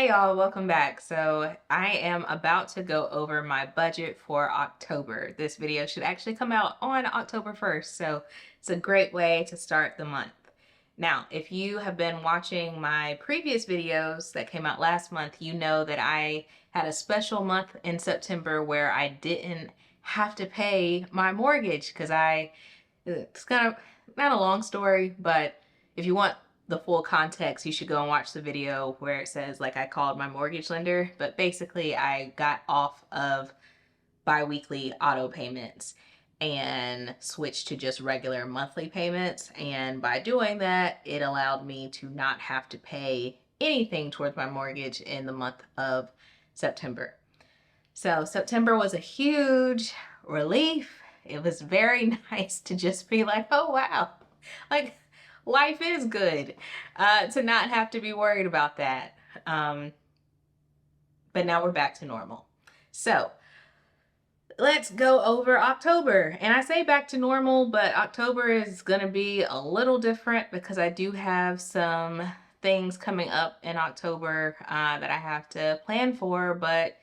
Hey y'all, welcome back. So I am about to go over my budget for October. This video should actually come out on October 1st, so it's a great way to start the month. Now, if you have been watching my previous videos that came out last month, you know that I had a special month in September where I didn't have to pay my mortgage because it's kind of not a long story, but if you want the full context, you should go and watch the video where it says like I called my mortgage lender. But basically I got off of bi-weekly auto payments and switched to just regular monthly payments, and by doing that it allowed me to not have to pay anything towards my mortgage in the month of September. So September was a huge relief. It was very nice to just be like, oh wow, like life is good, to not have to be worried about that. But now we're back to normal. So let's go over October. And I say back to normal, but October is going to be a little different because I do have some things coming up in October that I have to plan for, but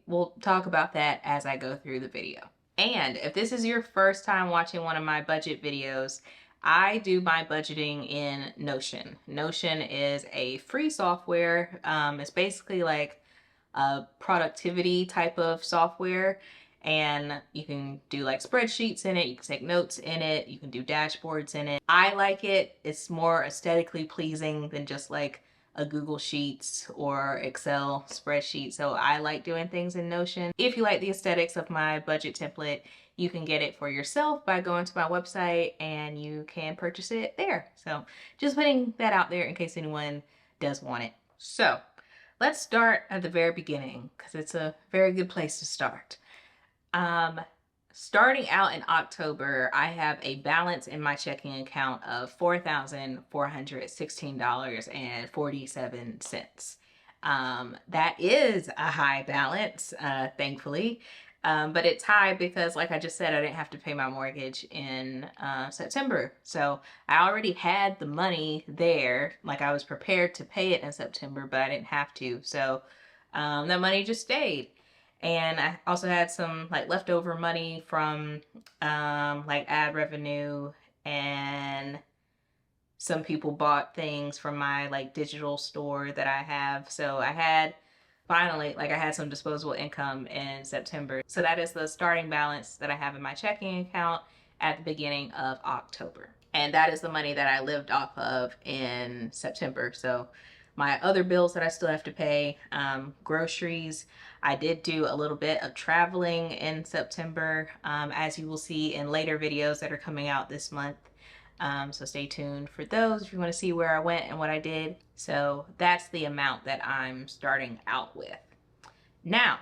we'll talk about that as I go through the video. And if this is your first time watching one of my budget videos, I do my budgeting in Notion. Notion is a free software. It's basically like a productivity type of software, and you can do like spreadsheets in it, you can take notes in it, you can do dashboards in it. I like it. It's more aesthetically pleasing than just like a Google Sheets or Excel spreadsheet. So I like doing things in Notion. If you like the aesthetics of my budget template, you can get it for yourself by going to my website and you can purchase it there. So just putting that out there in case anyone does want it. So let's start at the very beginning because it's a very good place to start. Starting out in October, I have a balance in my checking account of $4,416.47. That is a high balance, thankfully. But it's high because, like I just said, I didn't have to pay my mortgage in September. So I already had the money there. Like I was prepared to pay it in September, but I didn't have to. So that money just stayed. And I also had some like leftover money from like ad revenue, and some people bought things from my like digital store that I have. So I had finally, like I had some disposable income in September. So that is the starting balance that I have in my checking account at the beginning of October. And that is the money that I lived off of in September. So my other bills that I still have to pay, groceries. I did do a little bit of traveling in September, as you will see in later videos that are coming out this month. So stay tuned for those if you want to see where I went and what I did. So that's the amount that I'm starting out with. Now,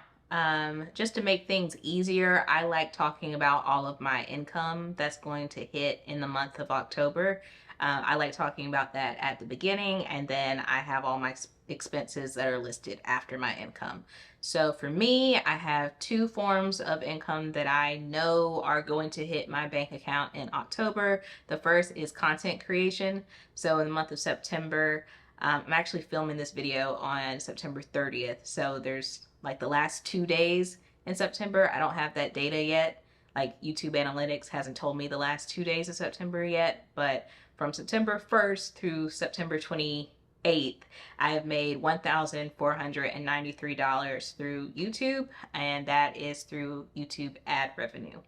just to make things easier, I like talking about all of my income that's going to hit in the month of October. I like talking about that at the beginning, and then I have all my expenses that are listed after my income. So for me, I have two forms of income that I know are going to hit my bank account in October. The first is content creation. So in the month of September, I'm actually filming this video on September 30th. So there's like the last 2 days in September. I don't have that data yet. Like YouTube Analytics hasn't told me the last 2 days of September yet, but from September 1st through September 28th, I have made $1,493 through YouTube, and that is through YouTube ad revenue.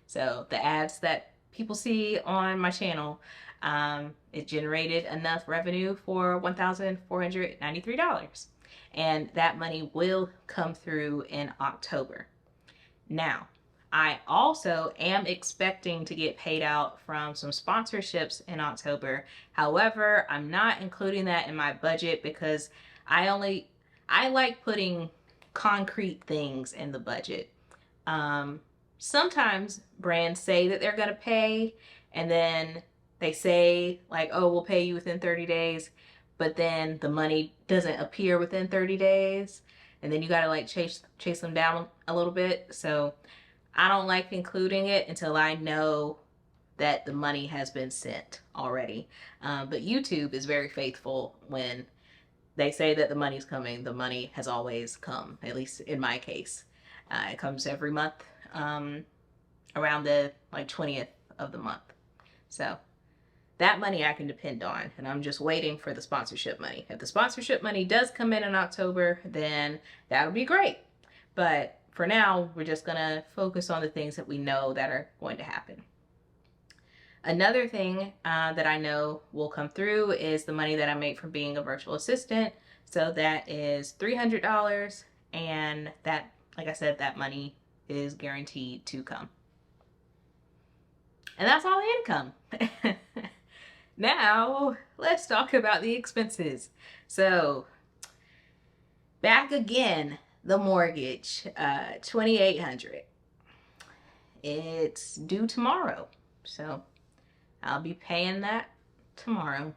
So the ads that people see on my channel, it generated enough revenue for $1,493. And that money will come through in October. Now, I also am expecting to get paid out from some sponsorships in October. However, I'm not including that in my budget because I like putting concrete things in the budget. Sometimes brands say that they're gonna pay, and then they say like, oh, we'll pay you within 30 days, but then the money doesn't appear within 30 days, and then you gotta like chase them down a little bit. So I don't like including it until I know that the money has been sent already. But YouTube is very faithful when they say that the money's coming. The money has always come, at least in my case. It comes every month, around the like 20th of the month. So that money I can depend on, and I'm just waiting for the sponsorship money. If the sponsorship money does come in October, then that'll be great. But for now, we're just gonna focus on the things that we know that are going to happen. Another thing that I know will come through is the money that I make from being a virtual assistant. So that is $300, and that, like I said, that money is guaranteed to come. And that's all the income. Now, let's talk about the expenses. So, back again, the mortgage, $2,800. It's due tomorrow, so I'll be paying that tomorrow.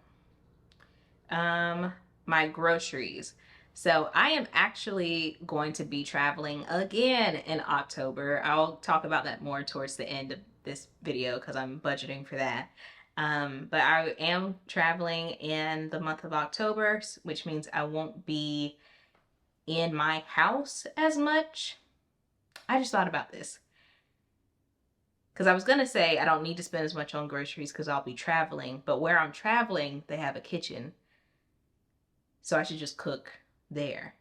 My groceries. So I am actually going to be traveling again in October. I'll talk about that more towards the end of this video because I'm budgeting for that. But I am traveling in the month of October, which means I won't be in my house as much. I just thought about this. Because I was going to say I don't need to spend as much on groceries because I'll be traveling. But where I'm traveling, they have a kitchen. So I should just cook there.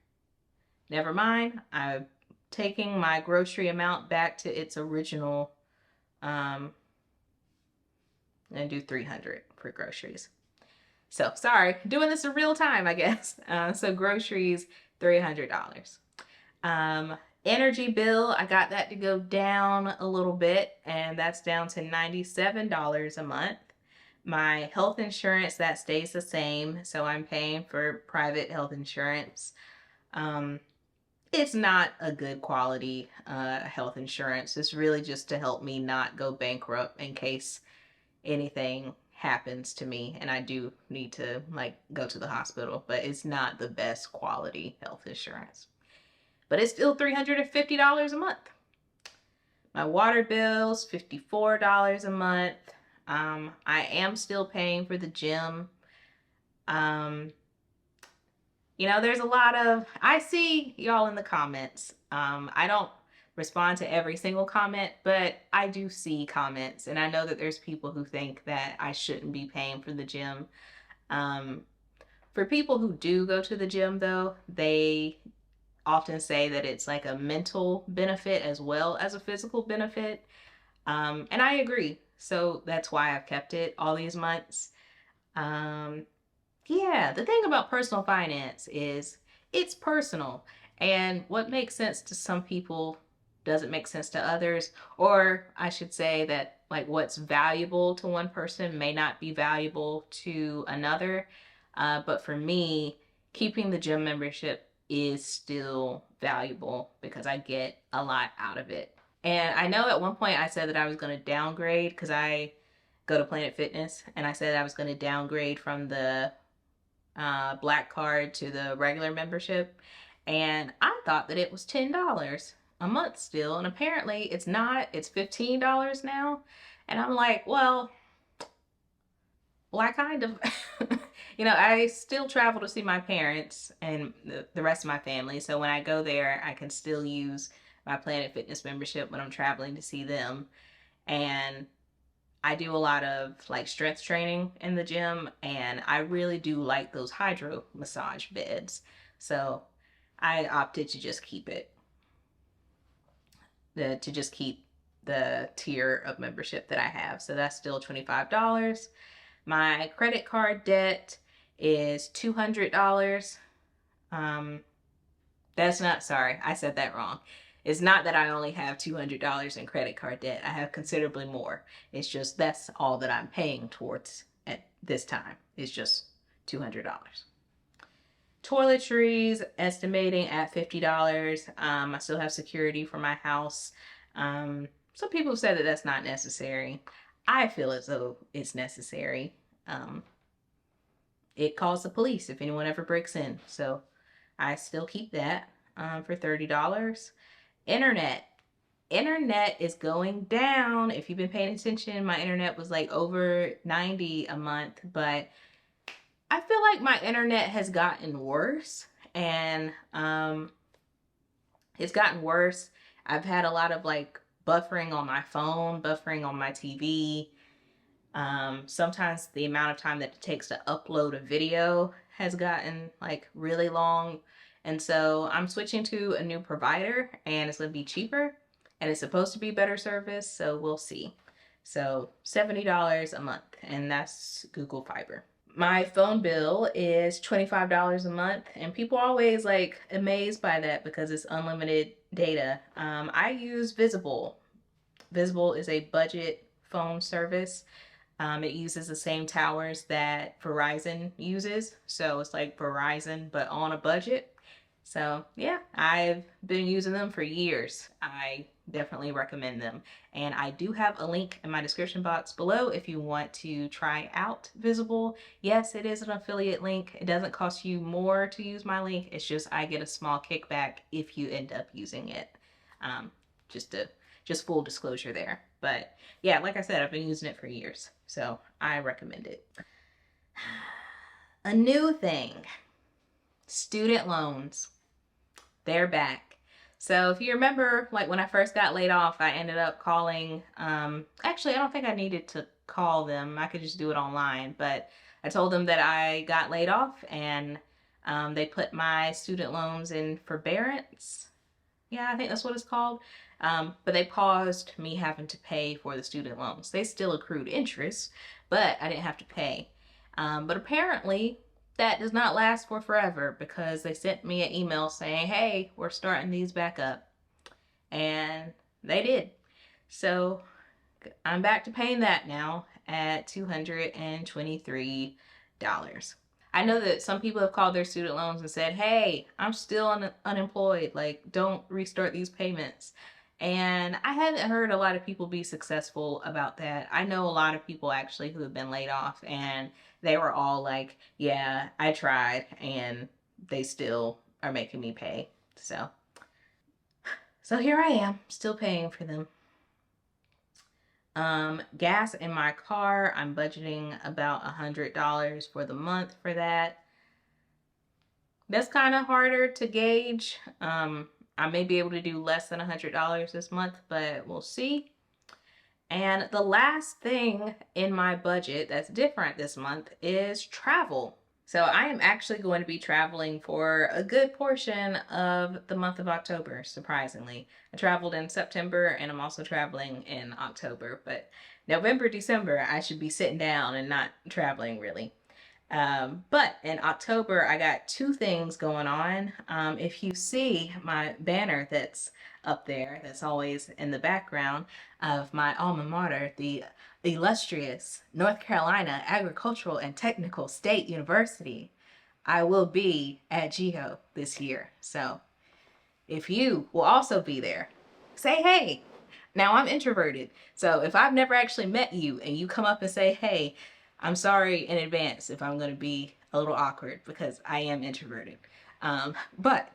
Never mind. I'm taking my grocery amount back to its original. I'm going to do $300 for groceries. So sorry, doing this in real time, I guess. So groceries, $300. Energy bill, I got that to go down a little bit, and that's down to $97 a month. My health insurance, that stays the same, so I'm paying for private health insurance. It's not a good quality health insurance. It's really just to help me not go bankrupt in case anything happens to me and I do need to like go to the hospital, but it's not the best quality health insurance. But it's still $350 a month. My water bill's $54 a month. I am still paying for the gym. You know, there's a lot of, I see y'all in the comments. I don't respond to every single comment, but I do see comments, and I know that there's people who think that I shouldn't be paying for the gym. For people who do go to the gym though, they often say that it's like a mental benefit as well as a physical benefit. And I agree. So that's why I've kept it all these months. Yeah, the thing about personal finance is it's personal, and what makes sense to some people doesn't make sense to others, or I should say that like what's valuable to one person may not be valuable to another. But for me, keeping the gym membership is still valuable because I get a lot out of it. And I know at one point I said that I was going to downgrade because I go to Planet Fitness, and I said I was going to downgrade from the black card to the regular membership, and I thought that it was $10 a month still, and apparently it's not. It's $15 now, and I'm like, well, I kind of you know, I still travel to see my parents and the rest of my family, so when I go there I can still use my Planet Fitness membership when I'm traveling to see them. And I do a lot of like strength training in the gym, and I really do like those hydro massage beds. So I opted to just keep it, to just keep the tier of membership that I have. So that's still $25. My credit card debt is $200. That's not, sorry, I said that wrong. It's not that I only have $200 in credit card debt. I have considerably more. It's just that's all that I'm paying towards at this time. It's just $200. Toiletries, estimating at $50. I still have security for my house. Some people have said that that's not necessary. I feel as though it's necessary. It calls the police if anyone ever breaks in. So I still keep that for $30. Internet is going down. If you've been paying attention, my internet was like over $90 a month, but I feel like my internet has gotten worse, and it's gotten worse. I've had a lot of like buffering on my phone, buffering on my TV. Sometimes the amount of time that it takes to upload a video has gotten like really long. And so I'm switching to a new provider, and it's going to be cheaper, and it's supposed to be better service. So we'll see. So $70 a month, and that's Google Fiber. My phone bill is $25 a month, and people are always like amazed by that because it's unlimited data. I use Visible. Visible is a budget phone service. It uses the same towers that Verizon uses. So it's like Verizon, but on a budget. So yeah, I've been using them for years. I definitely recommend them. And I do have a link in my description box below if you want to try out Visible. Yes, it is an affiliate link. It doesn't cost you more to use my link. It's just I get a small kickback if you end up using it. Um, just full disclosure there. But yeah, like I said, I've been using it for years, so I recommend it. A new thing, student loans. They're back. So if you remember, like when I first got laid off, I ended up calling, actually, I don't think I needed to call them. I could just do it online, but I told them that I got laid off, and they put my student loans in forbearance. Yeah, I think that's what it's called. But they paused me having to pay for the student loans. They still accrued interest, but I didn't have to pay. But apparently, that does not last for forever, because they sent me an email saying, hey, we're starting these back up. And they did. So I'm back to paying that now at $223. I know that some people have called their student loans and said, hey, I'm still unemployed. Like, don't restart these payments. And I haven't heard a lot of people be successful about that. I know a lot of people actually who have been laid off, and they were all like, yeah, I tried, and they still are making me pay. So here I am, still paying for them. Gas in my car, I'm budgeting about $100 for the month for that. That's kind of harder to gauge. I may be able to do less than $100 this month, but we'll see. And the last thing in my budget that's different this month is travel. So I am actually going to be traveling for a good portion of the month of October, surprisingly. I traveled in September, and I'm also traveling in October, but November, December, I should be sitting down and not traveling really. But in October, I got two things going on. If you see my banner that's up there, that's always in the background of my alma mater, the illustrious North Carolina Agricultural and Technical State University, I will be at GEHO this year. So if you will also be there, say hey. Now I'm introverted, so if I've never actually met you and you come up and say hey, I'm sorry in advance if I'm going to be a little awkward, because I am introverted. But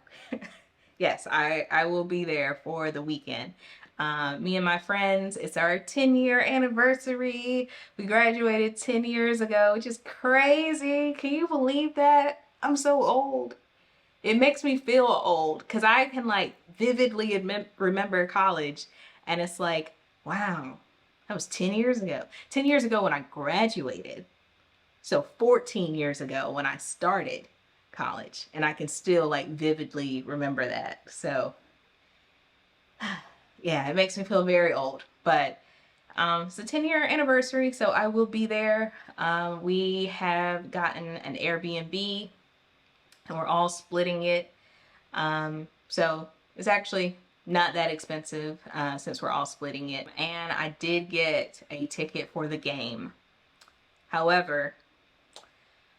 yes, I will be there for the weekend. Me and my friends, it's our 10-year anniversary. We graduated 10 years ago, which is crazy. Can you believe that? I'm so old. It makes me feel old because I can like vividly remember college, and it's like, wow, that was 10 years ago. 10 years ago when I graduated. So 14 years ago when I started college. And I can still like vividly remember that. So yeah, it makes me feel very old. But it's a 10-year anniversary, so I will be there. We have gotten an Airbnb, and we're all splitting it. So it's actually not that expensive since we're all splitting it. And I did get a ticket for the game. However,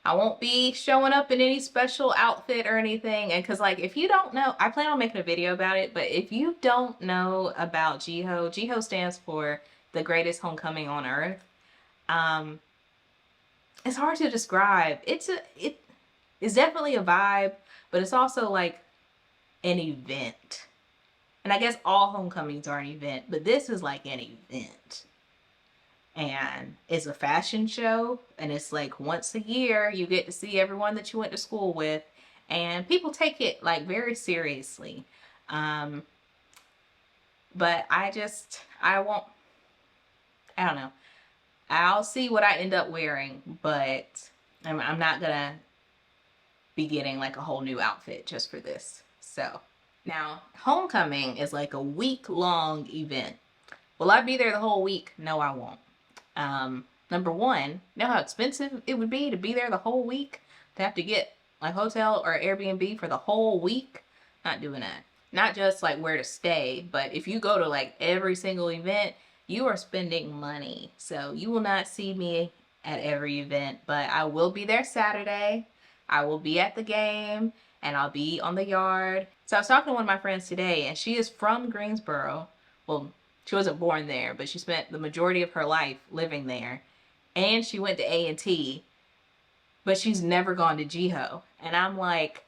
I won't be showing up in any special outfit or anything. And because like, if you don't know, I plan on making a video about it, but if you don't know about GEHO, GEHO stands for the greatest homecoming on earth. It's hard to describe. It's definitely a vibe, but it's also like an event. And I guess all homecomings are an event, but this is like an event. and it's a fashion show, and it's like once a year you get to see everyone that you went to school with, and people take it like very seriously. Um, but I won't, I don't know. I'll see what I end up wearing, but I'm not gonna be getting like a whole new outfit just for this. So now, homecoming is like a week-long event. Will I be there the whole week? No, I won't. Number one, know how expensive it would be to be there the whole week? To have to get like hotel or Airbnb for the whole week? Not doing that. Not just like where to stay, but if you go to like every single event, you are spending money. So you will not see me at every event, but I will be there Saturday. I will be at the game, and I'll be on the yard. So I was talking to one of my friends today, and she is from Greensboro. Well, she wasn't born there, but she spent the majority of her life living there. And she went to A&T, but she's never gone to GHO. And I'm like,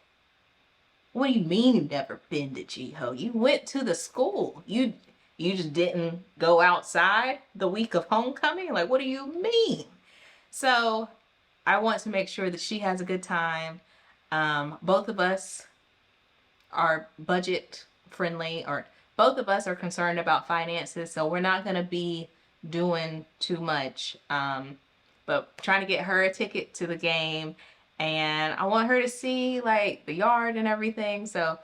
what do you mean you've never been to GHO? You went to the school. You just didn't go outside the week of homecoming? Like, what do you mean? So I want to make sure that she has a good time. Both of us are budget friendly, or both of us are concerned about finances, so we're not going to be doing too much. But trying to get her a ticket to the game, and I want her to see like the yard and everything. So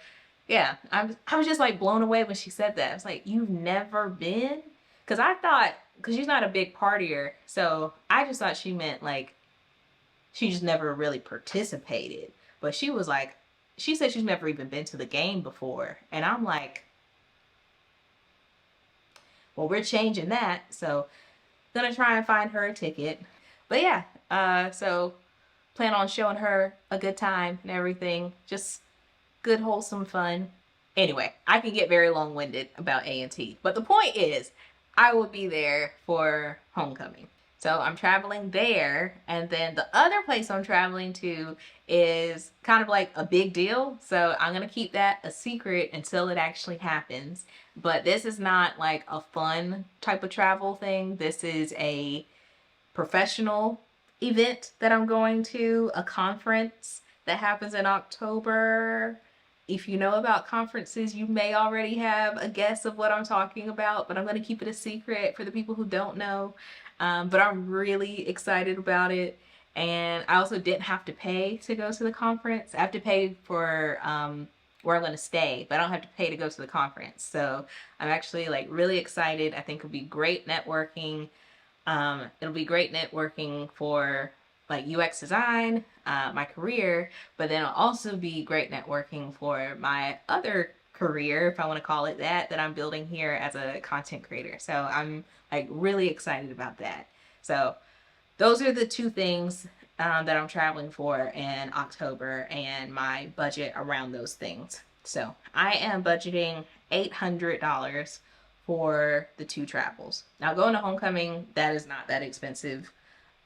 yeah, I was just like blown away when she said that. I was like, you've never been? Because I thought, because she's not a big partier, so I just thought she meant like she just never really participated. But she was like, she said she's never even been to the game before. And I'm like, well, we're changing that. So gonna try and find her a ticket. But yeah, so plan on showing her a good time and everything. Just good, wholesome fun. Anyway, I can get very long-winded about A&T. But the point is, I will be there for homecoming. So I'm traveling there, and then the other place I'm traveling to is kind of like a big deal. So I'm going to keep that a secret until it actually happens. But this is not like a fun type of travel thing. This is a professional event that I'm going to, a conference that happens in October. If you know about conferences, you may already have a guess of what I'm talking about, but I'm going to keep it a secret for the people who don't know. But I'm really excited about it. And I also didn't have to pay to go to the conference. I have to pay for where I'm going to stay, but I don't have to pay to go to the conference. So I'm actually like really excited. I think it'll be great networking. It'll be great networking for like UX design, my career, but then it'll also be great networking for my other career, if I want to call it that, that I'm building here as a content creator. So I'm like really excited about that. So those are the two things that I'm traveling for in October, and my budget around those things. So I am budgeting $800 for the two travels. Now going to homecoming, that is not that expensive.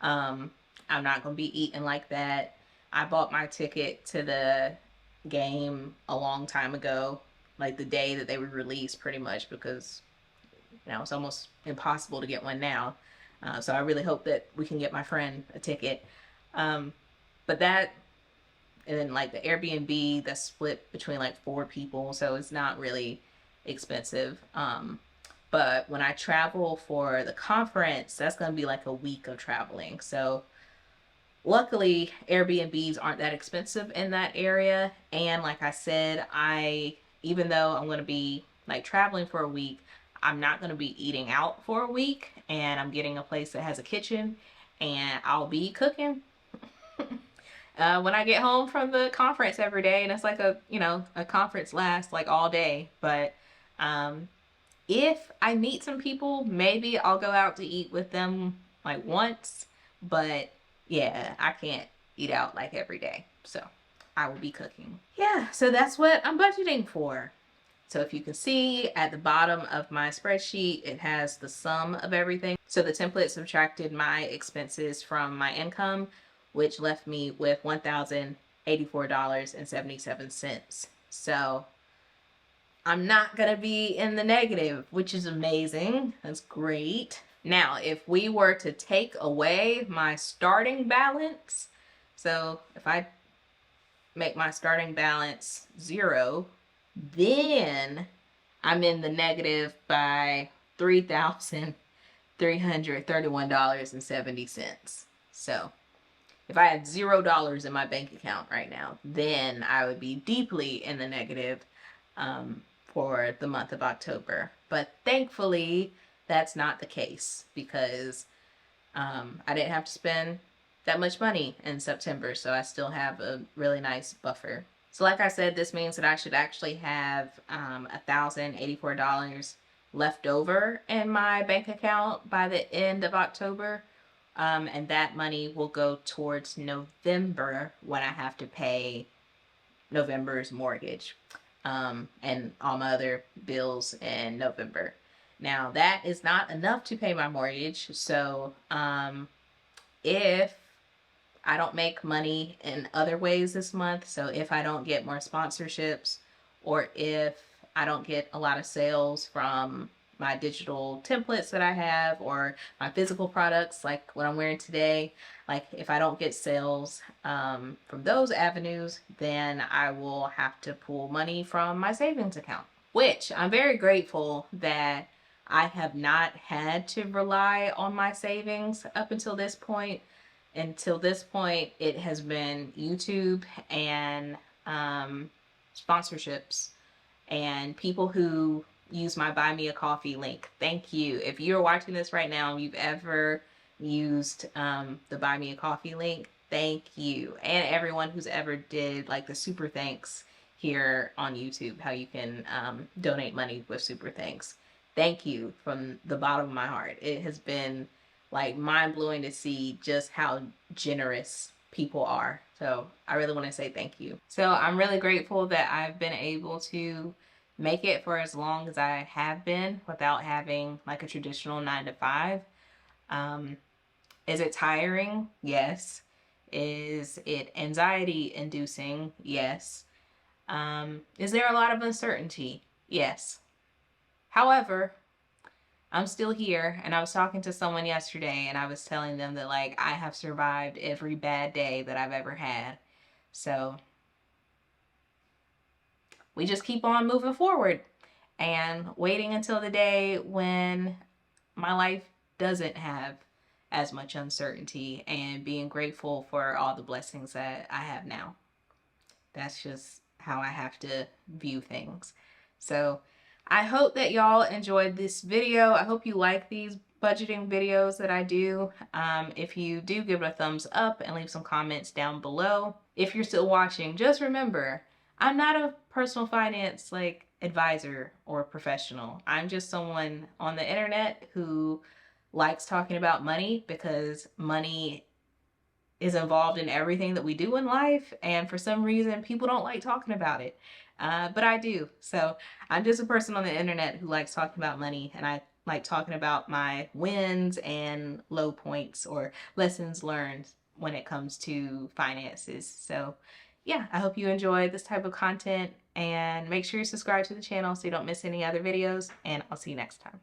I'm not going to be eating like that. I bought my ticket to the game a long time ago, like the day that they were released pretty much, because you know it's almost impossible to get one now. So I really hope that we can get my friend a ticket. But that, and then like the Airbnb that's split between like 4 people, so it's not really expensive. But when I travel for the conference, that's going to be like a week of traveling. So luckily, Airbnbs aren't that expensive in that area. And like I said, even though I'm going to be like traveling for a week, I'm not going to be eating out for a week. And I'm getting a place that has a kitchen, and I'll be cooking when I get home from the conference every day. And it's like a conference lasts like all day. But if I meet some people, maybe I'll go out to eat with them like once. But yeah, I can't eat out like every day. So I will be cooking. Yeah, so that's what I'm budgeting for. So if you can see at the bottom of my spreadsheet, it has the sum of everything. So the template subtracted my expenses from my income, which left me with $1,084.77. So I'm not going to be in the negative, which is amazing. That's great. Now, if we were to take away my starting balance, so if I make my starting balance 0, then I'm in the negative by $3,331.70. So if I had $0 in my bank account right now, then I would be deeply in the negative for the month of October. But thankfully, that's not the case because I didn't have to spend that much money in September, so I still have a really nice buffer. So like I said, this means that I should actually have $1,084 left over in my bank account by the end of October. And that money will go towards November when I have to pay November's mortgage and all my other bills in November. Now, that is not enough to pay my mortgage, so if I don't make money in other ways this month, so if I don't get more sponsorships, or if I don't get a lot of sales from my digital templates that I have, or my physical products like what I'm wearing today, like if I don't get sales from those avenues, then I will have to pull money from my savings account, which I'm very grateful that I have not had to rely on my savings up until this point. Until this point, it has been YouTube and sponsorships and people who use my Buy Me a Coffee link. Thank you. If you're watching this right now and you've ever used the Buy Me a Coffee link, thank you. And everyone who's ever did like the super thanks here on YouTube, how you can donate money with super thanks. Thank you from the bottom of my heart. It has been like mind-blowing to see just how generous people are. So I really want to say thank you. So I'm really grateful that I've been able to make it for as long as I have been without having like a traditional 9 to 5. Is it tiring? Yes. Is it anxiety inducing? Yes. Is there a lot of uncertainty? Yes. However, I'm still here, and I was talking to someone yesterday and I was telling them that like I have survived every bad day that I've ever had. So we just keep on moving forward and waiting until the day when my life doesn't have as much uncertainty and being grateful for all the blessings that I have now. That's just how I have to view things. So I hope that y'all enjoyed this video. I hope you like these budgeting videos that I do. If you do, give it a thumbs up and leave some comments down below. If you're still watching, just remember, I'm not a personal finance like advisor or professional. I'm just someone on the internet who likes talking about money because money is involved in everything that we do in life, and for some reason people don't like talking about it, but I do. So I'm just a person on the internet who likes talking about money, and I like talking about my wins and low points or lessons learned when it comes to finances. So yeah, I hope you enjoy this type of content, and make sure you subscribe to the channel so you don't miss any other videos, and I'll see you next time.